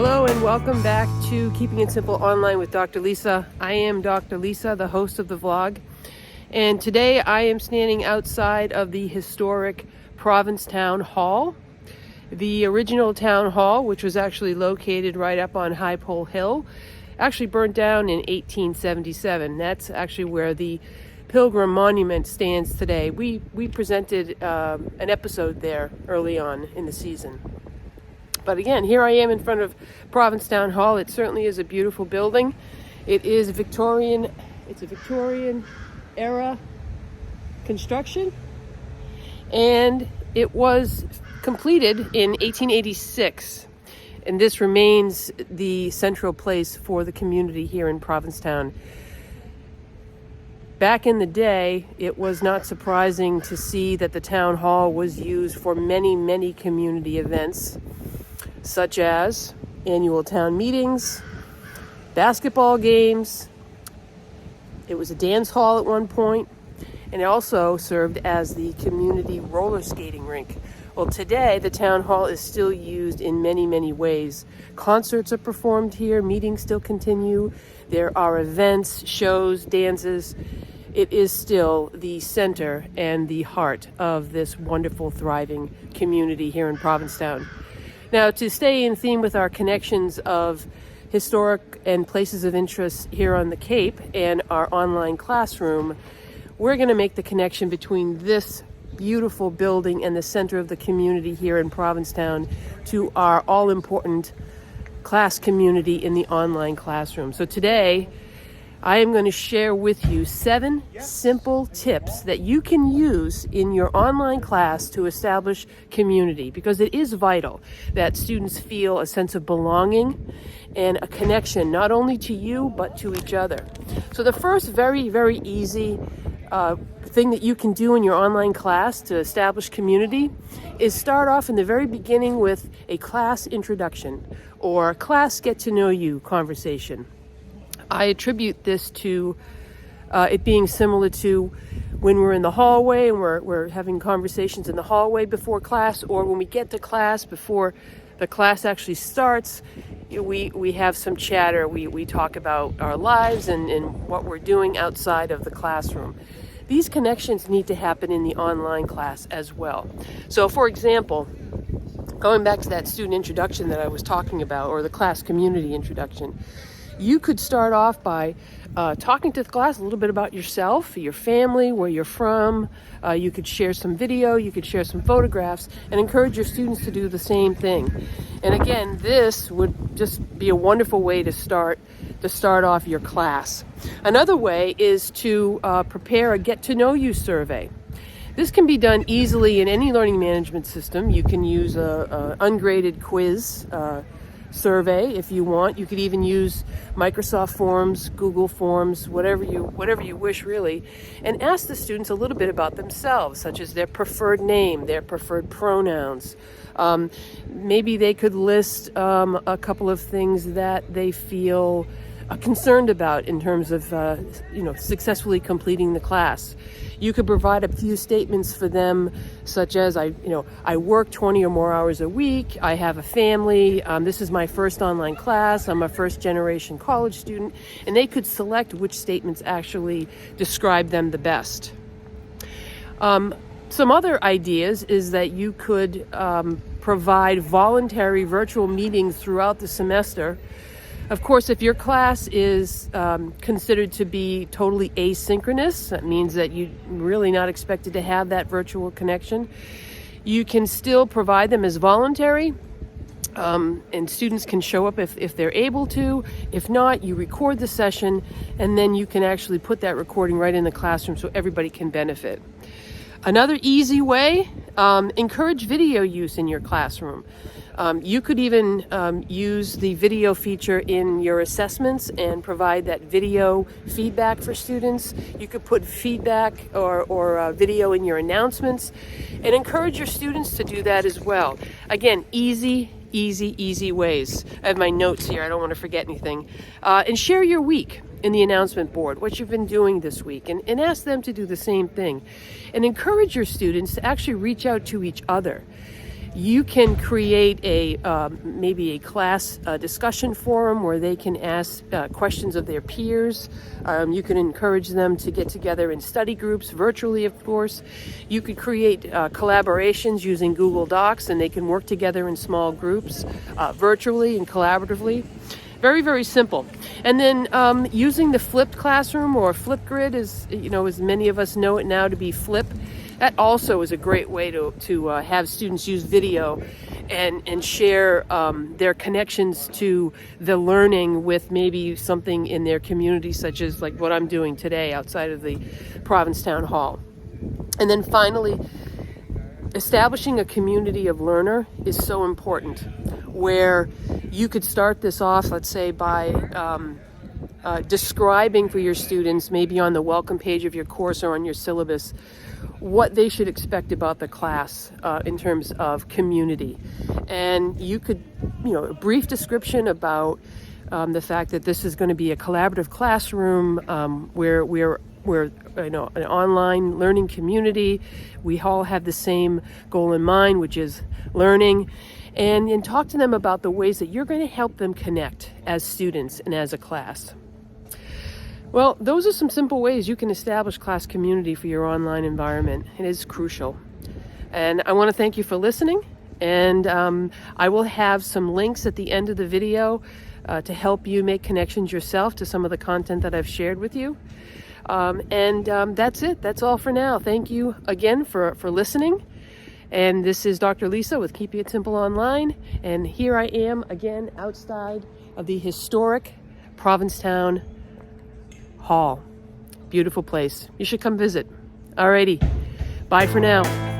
Hello and welcome back to Keeping It Simple Online with Dr. Lisa. I am Dr. Lisa, the host of the vlog, and today I am standing outside of the historic Provincetown Town Hall. The original town hall, which was actually located right up on High Pole Hill, actually burnt down in 1877. That's actually where the Pilgrim Monument stands today. We presented an episode there early on in the season. But again, here I am in front of Provincetown Hall. It certainly is a beautiful building. It is Victorian. It's a Victorian era construction, and it was completed in 1886. And this remains the central place for the community here in Provincetown. Back in the day, it was not surprising to see that the town hall was used for many, many community events, such as annual town meetings, basketball games. It was a dance hall at one point, and it also served as the community roller skating rink. Well, today the town hall is still used in many, many ways. Concerts are performed here, meetings still continue, there are events, shows, dances. It is still the center and the heart of this wonderful, thriving community here in Provincetown. Now, to stay in theme with our connections of historic and places of interest here on the Cape and our online classroom, we're going to make the connection between this beautiful building and the center of the community here in Provincetown to our all-important class community in the online classroom. So today, I am going to share with you 7 simple tips that you can use in your online class to establish community, because it is vital that students feel a sense of belonging and a connection not only to you but to each other. So the first very, very easy thing that you can do in your online class to establish community is start off in the very beginning with a class introduction or class get to know you conversation. I attribute this to it being similar to when we're in the hallway and we're having conversations in the hallway before class, or when we get to class before the class actually starts. We have some chatter. We talk about our lives and what we're doing outside of the classroom. These connections need to happen in the online class as well. So, for example, going back to that student introduction that I was talking about, or the class community introduction, you could start off by talking to the class a little bit about yourself, your family, where you're from. You could share some video, you could share some photographs, and encourage your students to do the same thing. And again, this would just be a wonderful way to start off your class. Another way is to prepare a get-to-know-you survey. This can be done easily in any learning management system. You can use an ungraded quiz survey if you want. You could even use Microsoft Forms, Google Forms, whatever you wish really, and ask the students a little bit about themselves, such as their preferred name, their preferred pronouns. Maybe they could list a couple of things that they feel concerned about in terms of successfully completing the class. You could provide a few statements for them, such as I work 20 or more hours a week, I have a family, this is my first online class, I'm a first generation college student, and they could select which statements actually describe them the best. Some other ideas is that you could provide voluntary virtual meetings throughout the semester. Of course, if your class is considered to be totally asynchronous, that means that you're really not expected to have that virtual connection, you can still provide them as voluntary, and students can show up if they're able to. If not, you record the session, and then you can actually put that recording right in the classroom so everybody can benefit. Another easy way, encourage video use in your classroom. You could even use the video feature in your assessments and provide that video feedback for students. You could put feedback or video in your announcements and encourage your students to do that as well. Again, easy ways. I have my notes here. I don't want to forget anything. And share your week in the announcement board, what you've been doing this week, and ask them to do the same thing. And encourage your students to actually reach out to each other. You can create maybe a class discussion forum where they can ask questions of their peers. You can encourage them to get together in study groups, virtually, of course. You could create collaborations using Google Docs, and they can work together in small groups, virtually and collaboratively. Very, very simple. And then using the flipped classroom or Flipgrid, as many of us know it now to be Flip. That also is a great way to have students use video and share their connections to the learning with maybe something in their community, such as like what I'm doing today outside of the Provincetown Town Hall. And then finally, establishing a community of learner is so important, where you could start this off, let's say, by describing for your students, maybe on the welcome page of your course or on your syllabus, what they should expect about the class in terms of community. And you could, a brief description about the fact that this is going to be a collaborative classroom where we're an online learning community. We all have the same goal in mind, which is learning. And talk to them about the ways that you're going to help them connect as students and as a class. Well, those are some simple ways you can establish class community for your online environment. It is crucial. And I want to thank you for listening. And I will have some links at the end of the video to help you make connections yourself to some of the content that I've shared with you. That's it. That's all for now. Thank you again for listening. And this is Dr. Lisa with Keeping It Simple Online. And here I am again outside of the historic Provincetown Hall. Beautiful place. You should come visit. Alrighty. Bye for now.